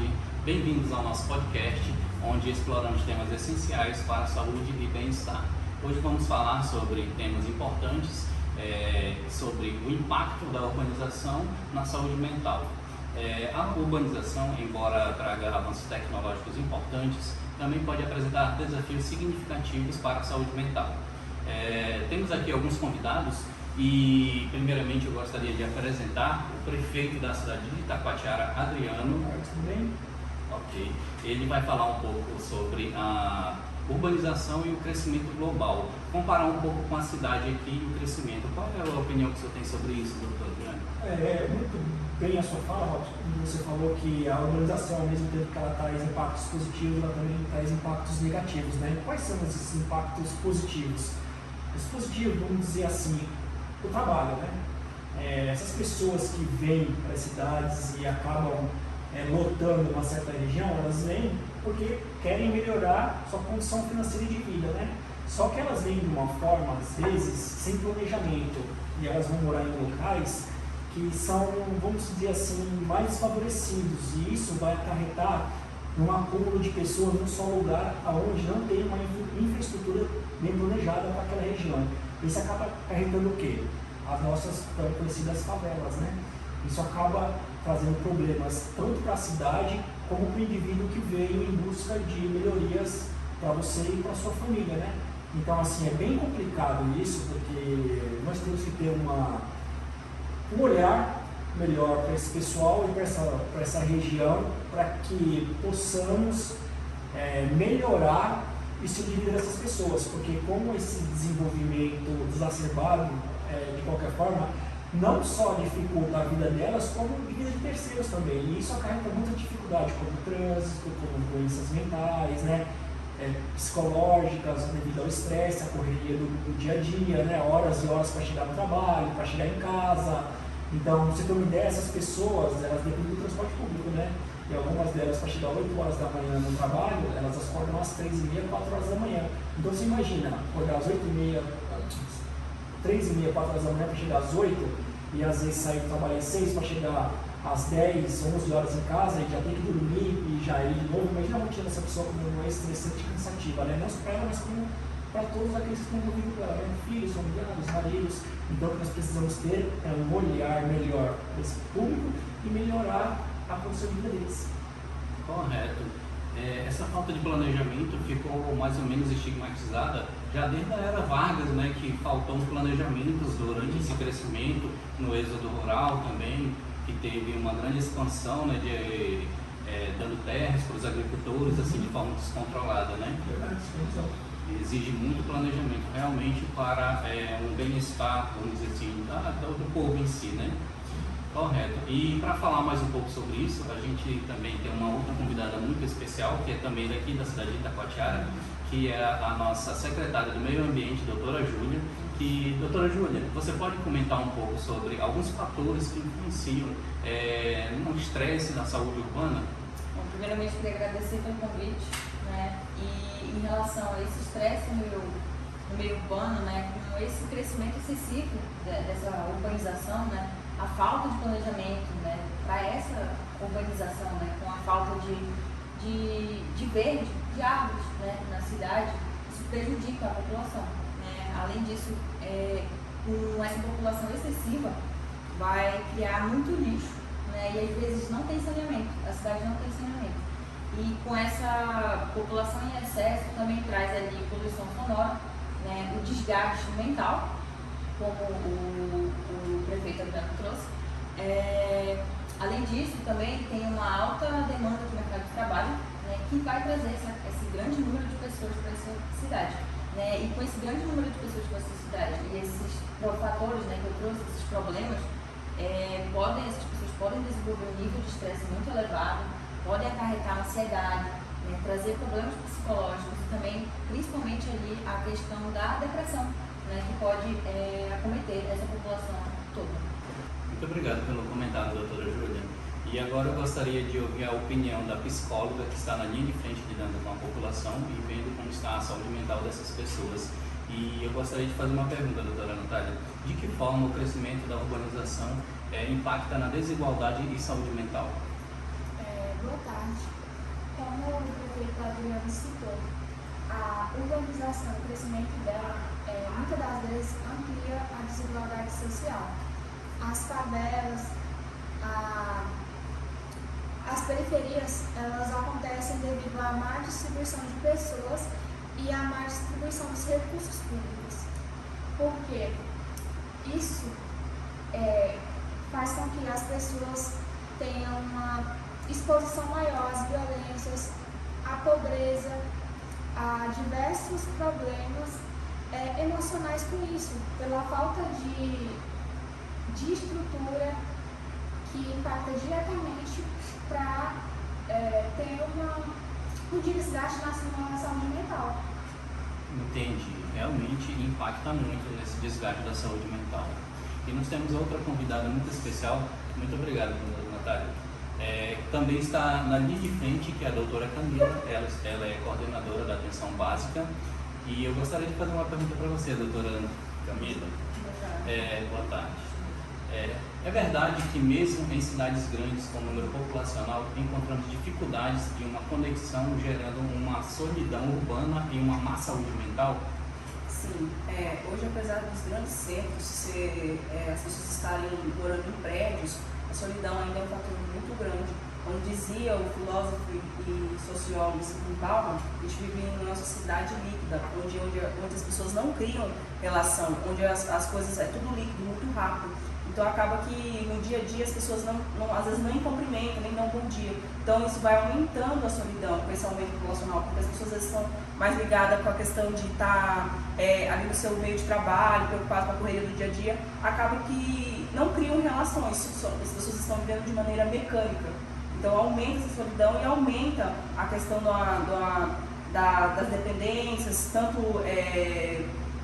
tarde. Bem-vindos ao nosso podcast, onde exploramos temas essenciais para a saúde e bem-estar. Hoje vamos falar sobre temas importantes, sobre o impacto da urbanização na saúde mental. A urbanização, embora traga avanços tecnológicos importantes, também pode apresentar desafios significativos para a saúde mental. Temos aqui alguns convidados e, primeiramente, eu gostaria de apresentar o prefeito da cidade de Itacoatiara, Adriano. Tudo bem? Ok. Ele vai falar um pouco sobre a urbanização e o crescimento global, comparar um pouco com a cidade aqui e o crescimento. Qual é a opinião que o senhor tem sobre isso, doutor Adriano? Muito bem a sua fala, Robson. Você falou que a urbanização, ao mesmo tempo que ela traz impactos positivos, ela também traz impactos negativos, né? Quais são esses impactos positivos? Os positivos, vamos dizer assim, o trabalho, né? Essas pessoas que vêm para as cidades e acabam lotando uma certa região, elas vêm porque querem melhorar sua condição financeira de vida, né? Só que elas vêm de uma forma, às vezes, sem planejamento, e elas vão morar em locais que são, vamos dizer assim, mais desfavorecidos, e isso vai acarretar num acúmulo de pessoas num só lugar, onde não tem uma infraestrutura bem planejada para aquela região. Isso acaba acarretando o quê? As nossas tão conhecidas favelas, né? Isso acaba trazendo problemas tanto para a cidade como para o indivíduo que veio em busca de melhorias para você e para a sua família, né? Então, assim, é bem complicado isso, porque nós temos que ter um olhar melhor para esse pessoal e para essa região, para que possamos melhorar o estilo de vida dessas pessoas, porque com esse desenvolvimento exacerbado, de qualquer forma, não só dificulta a vida delas, como a vida de terceiros também, e isso acarreta muita dificuldade, como trânsito, como doenças mentais, né? Psicológicas, devido ao estresse, a correria do dia a dia, né? Horas e horas para chegar no trabalho, para chegar em casa. Então, você tem uma ideia, essas pessoas, elas dependem do transporte público, né? E algumas delas, para chegar 8 horas da manhã no trabalho, elas acordam às 3h30, 4 horas da manhã. Então, você imagina, acordar às 8h30, 3h30, 4 horas da manhã para chegar às 8, e às vezes sair do trabalho às 6 para chegar às 10, 11 horas em casa e já tem que dormir e já ir de novo. Imagina a rotina dessa pessoa como não é estressante e cansativa, né? Não só para ela, mas como para todos aqueles que estão envolvidos com ela, né? Filhos, familiares, maridos. Então, o que nós precisamos ter é um olhar melhor para esse público e melhorar a condição de vida deles. Correto. Essa falta de planejamento ficou mais ou menos estigmatizada já desde a era Vargas, né, que faltou um planejamento durante esse crescimento, no êxodo rural também, que teve uma grande expansão, né, dando terras para os agricultores assim, de forma descontrolada, né? Exige muito planejamento realmente para um bem-estar, vamos dizer assim, do povo em si, né? Correto. E para falar mais um pouco sobre isso, a gente também tem uma outra convidada muito especial, que é também daqui da cidade de Itacoatiara, que é a nossa secretária do Meio Ambiente, doutora Júlia. Doutora Júlia, você pode comentar um pouco sobre alguns fatores que influenciam no estresse na saúde urbana? Bom, primeiramente, queria agradecer pelo convite, né? E em relação a esse estresse no meio urbano, né, com esse crescimento excessivo dessa urbanização, né, a falta de planejamento, né, para essa urbanização, né, com a falta de verde, de árvores, né, na cidade, isso prejudica a população, né? Além disso, com essa população excessiva, vai criar muito lixo, né, e às vezes não tem saneamento, a cidade não tem saneamento. E com essa população em excesso também traz ali poluição sonora, né, o desgaste mental, como o prefeito Adriano trouxe. Além disso, também tem uma alta demanda do mercado de trabalho, né, que vai trazer esse grande número de pessoas para essa cidade. Né, e com esse grande número de pessoas para essa cidade e esses fatores, né, que eu trouxe, esses problemas, essas pessoas podem desenvolver um nível de estresse muito elevado, podem acarretar ansiedade, né, trazer problemas psicológicos e também, principalmente ali, a questão da depressão, né, que pode acometer essa população toda. Muito obrigado pelo comentário, doutora Júlia. E agora eu gostaria de ouvir a opinião da psicóloga que está na linha de frente lidando com a população e vendo como está a saúde mental dessas pessoas. E eu gostaria de fazer uma pergunta, doutora Natália. De que forma o crescimento da urbanização impacta na desigualdade e saúde mental? Boa tarde. tarde. Como o prefeito Adriano citou, a urbanização, o crescimento dela, muitas das vezes amplia a desigualdade social. As favelas, as periferias, elas acontecem devido à má distribuição de pessoas e à má distribuição dos recursos públicos. Porque isso faz com que as pessoas tenham uma exposição maior às violências, à pobreza, a diversos problemas emocionais com isso, pela falta de estrutura que impacta diretamente para ter um desgaste na saúde mental. Entendi. Realmente impacta muito nesse desgaste da saúde mental. E nós temos outra convidada muito especial. Muito obrigado, Natália. Também está na linha de frente, que é a doutora Camila. Ela é coordenadora da atenção básica. E eu gostaria de fazer uma pergunta para você, doutora Camila. Boa tarde. É verdade que mesmo em cidades grandes com número populacional encontramos dificuldades de uma conexão gerando uma solidão urbana e uma má saúde mental? Sim, hoje apesar dos grandes centros as pessoas estarem morando em prédios, a solidão ainda é um fator muito grande. Como dizia o filósofo e sociólogo Sigmund Bauman, a gente vive em uma sociedade líquida, onde as pessoas não criam relação, onde as coisas é tudo líquido, muito rápido. Então acaba que no dia a dia as pessoas às vezes nem cumprimentam, nem dão bom dia. Então isso vai aumentando a solidão, com esse aumento populacional, porque as pessoas às vezes estão mais ligadas com a questão de estar ali no seu meio de trabalho, preocupadas com a correria do dia a dia, acaba que não criam relações, as pessoas estão vivendo de maneira mecânica. Então aumenta essa solidão e aumenta a questão das dependências, tanto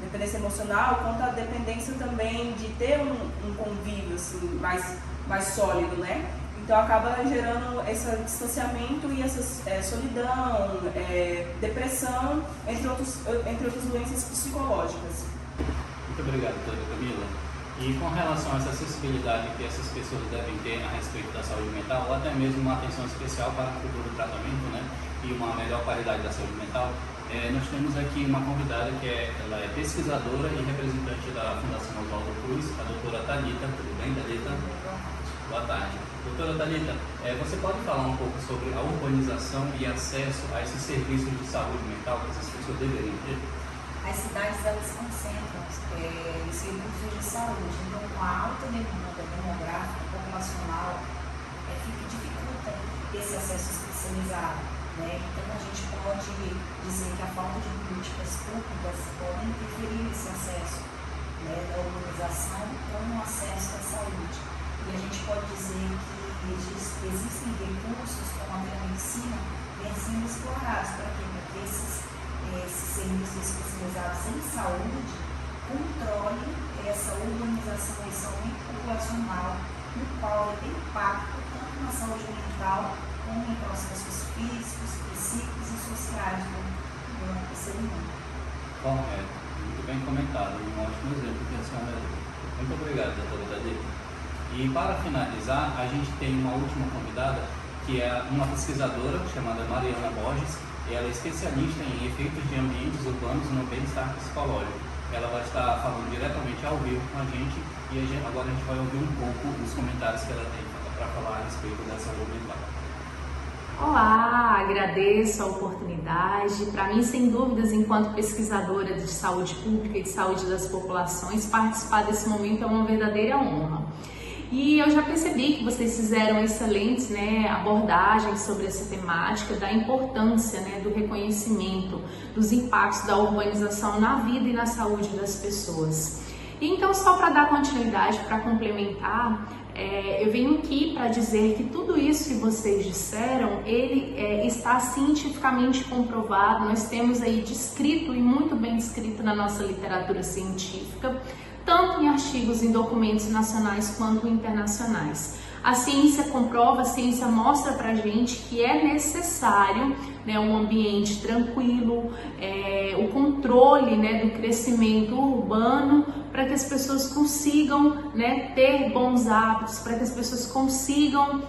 dependência emocional, quanto a dependência também de ter um convívio assim, mais sólido, né? Então acaba gerando esse distanciamento e essa solidão, depressão, entre outras doenças psicológicas. Muito obrigado, doutora Camila. E com relação a essa acessibilidade que essas pessoas devem ter a respeito da saúde mental, ou até mesmo uma atenção especial para o futuro tratamento, né? E uma melhor qualidade da saúde mental, nós temos aqui uma convidada que ela é pesquisadora e representante da Fundação Oswaldo Cruz, a doutora Thalita. Tudo bem, Thalita? Boa tarde. Doutora Thalita, você pode falar um pouco sobre a urbanização e acesso a esses serviços de saúde mental que essas pessoas deveriam ter? As cidades, elas concentram serviços de saúde, então com a alta demanda demográfica, populacional, dificulta esse acesso especializado, né? Então a gente pode dizer que a falta de políticas públicas pode interferir nesse acesso, né, da urbanização com o acesso à saúde. E a gente pode dizer que existem recursos como a telemedicina vêm sendo explorados para quê? Para que esses serviços especializados em saúde controlem essa urbanização, esse aumento populacional, no qual tem impacto tanto na saúde mental como em processos físicos, psíquicos e sociais do ser humano. Correto, muito bem comentado, um ótimo exemplo que a senhora deu. Muito obrigado, doutora Thalita. E para finalizar, a gente tem uma última convidada, que é uma pesquisadora chamada Mariana Borges. Ela é especialista em efeitos de ambientes urbanos no bem-estar psicológico. Ela vai estar falando diretamente ao vivo com a gente e agora a gente vai ouvir um pouco os comentários que ela tem para falar a respeito da saúde mental. Olá, agradeço a oportunidade. Para mim, sem dúvidas, enquanto pesquisadora de saúde pública e de saúde das populações, participar desse momento é uma verdadeira honra. E eu já percebi que vocês fizeram excelentes abordagens sobre essa temática, da importância do reconhecimento dos impactos da urbanização na vida e na saúde das pessoas. E então, só para dar continuidade, para complementar, eu venho aqui para dizer que tudo isso que vocês disseram, ele está cientificamente comprovado. Nós temos aí descrito e muito bem descrito na nossa literatura científica, tanto em artigos em documentos nacionais quanto internacionais. A ciência comprova, a ciência mostra pra gente que é necessário um ambiente tranquilo, o controle do crescimento urbano, para que as pessoas consigam ter bons hábitos, para que as pessoas consigam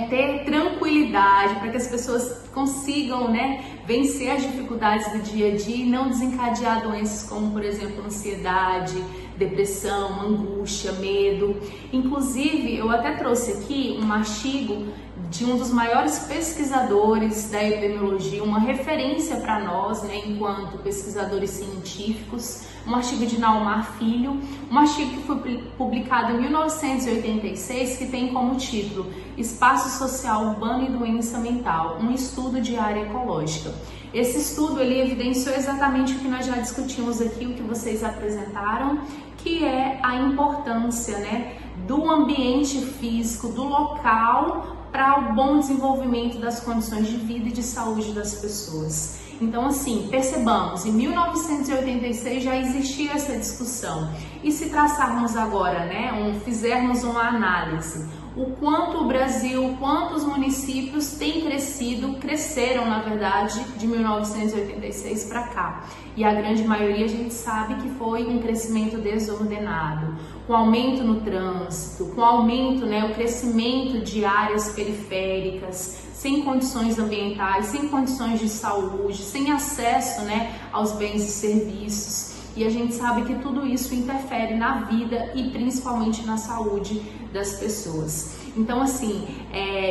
ter tranquilidade, para que as pessoas consigam, né, vencer as dificuldades do dia a dia e não desencadear doenças como, por exemplo, ansiedade, depressão, angústia, medo. Inclusive, eu até trouxe aqui um artigo de um dos maiores pesquisadores da epidemiologia, uma referência para nós, né, enquanto pesquisadores científicos, um artigo de Naumar Filho, um artigo que foi publicado em 1986, que tem como título Espaço Social Urbano e Doença Mental, um estudo de área ecológica. Esse estudo ele evidenciou exatamente o que nós já discutimos aqui, o que vocês apresentaram, que é a importância, né, do ambiente físico, do local, para o bom desenvolvimento das condições de vida e de saúde das pessoas. Então, assim, percebamos, em 1986 já existia essa discussão. E se traçarmos agora, né, fizermos uma análise, o quanto o Brasil, quantos municípios têm cresceram, na verdade, de 1986 para cá. E a grande maioria a gente sabe que foi um crescimento desordenado, com aumento no trânsito, com aumento, né, o crescimento de áreas periféricas, sem condições ambientais, sem condições de saúde, sem acesso, né, aos bens e serviços. E a gente sabe que tudo isso interfere na vida e principalmente na saúde das pessoas. Então, assim,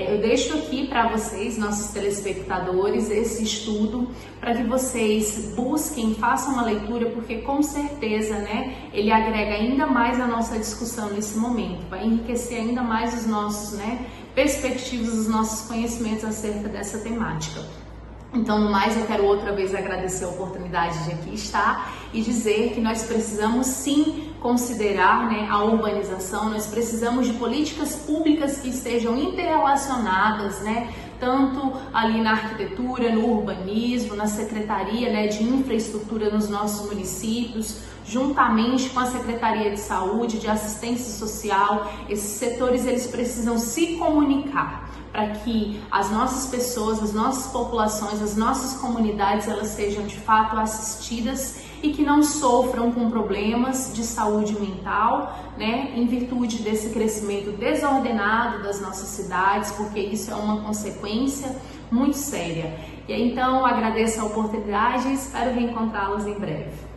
eu deixo aqui para vocês, nossos telespectadores, esse estudo para que vocês busquem, façam uma leitura, porque com certeza, né, ele agrega ainda mais a nossa discussão nesse momento, vai enriquecer ainda mais os nossos, né, perspectivas, os nossos conhecimentos acerca dessa temática. Então, no mais, eu quero outra vez agradecer a oportunidade de aqui estar e dizer que nós precisamos sim considerar, né, a urbanização, nós precisamos de políticas públicas que estejam interrelacionadas, né, tanto ali na arquitetura, no urbanismo, na secretaria, né, de infraestrutura nos nossos municípios, juntamente com a Secretaria de Saúde, de Assistência Social. Esses setores eles precisam se comunicar para que as nossas pessoas, as nossas populações, as nossas comunidades, elas sejam de fato assistidas e que não sofram com problemas de saúde mental, né, em virtude desse crescimento desordenado das nossas cidades, porque isso é uma consequência muito séria. E então agradeço a oportunidade e espero reencontrá-los em breve.